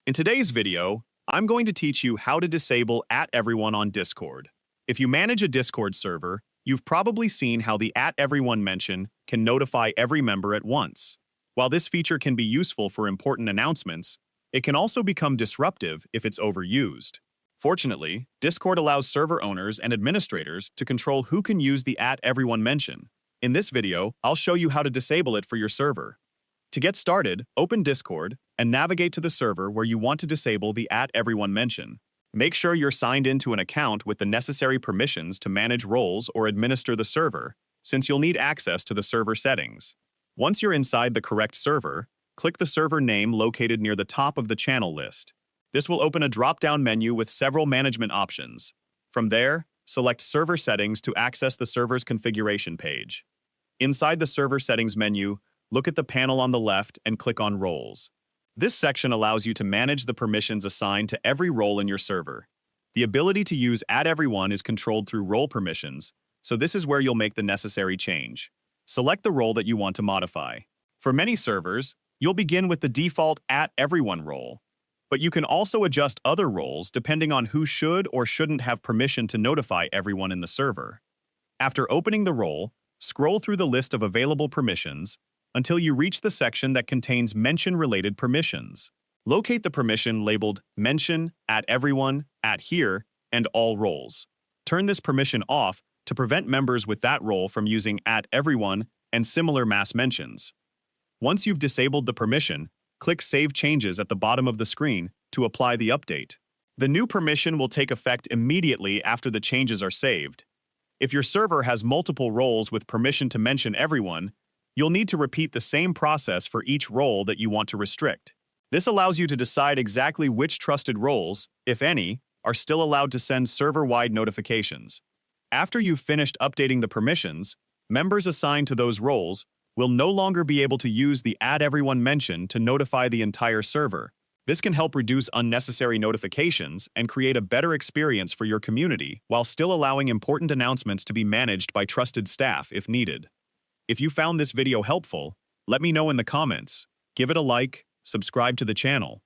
In today's video, I'm going to teach you how to disable @everyone on Discord. If you manage a Discord server, you've probably seen how the @everyone mention can notify every member at once. While this feature can be useful for important announcements, it can also become disruptive if it's overused. Fortunately, Discord allows server owners and administrators to control who can use the @everyone mention. In this video, I'll show you how to disable it for your server. To get started, open Discord and navigate to the server where you want to disable the @everyone mention. Make sure you're signed into an account with the necessary permissions to manage roles or administer the server, since you'll need access to the server settings. Once you're inside the correct server, click the server name located near the top of the channel list. This will open a drop-down menu with several management options. From there, select Server Settings to access the server's configuration page. Inside the Server Settings menu, look at the panel on the left and click on Roles. This section allows you to manage the permissions assigned to every role in your server. The ability to use @everyone is controlled through role permissions, so this is where you'll make the necessary change. Select the role that you want to modify. For many servers, you'll begin with the default @everyone role, but you can also adjust other roles depending on who should or shouldn't have permission to notify everyone in the server. After opening the role, scroll through the list of available permissions until you reach the section that contains mention-related permissions. Locate the permission labeled Mention, @everyone, @here, and all roles. Turn this permission off to prevent members with that role from using @everyone and similar mass mentions. Once you've disabled the permission, click Save Changes at the bottom of the screen to apply the update. The new permission will take effect immediately after the changes are saved. If your server has multiple roles with permission to mention everyone, you'll need to repeat the same process for each role that you want to restrict. This allows you to decide exactly which trusted roles, if any, are still allowed to send server-wide notifications. After you've finished updating the permissions, members assigned to those roles will no longer be able to use the @everyone mention to notify the entire server. This can help reduce unnecessary notifications and create a better experience for your community while still allowing important announcements to be managed by trusted staff if needed. If you found this video helpful, let me know in the comments. Give it a like, subscribe to the channel,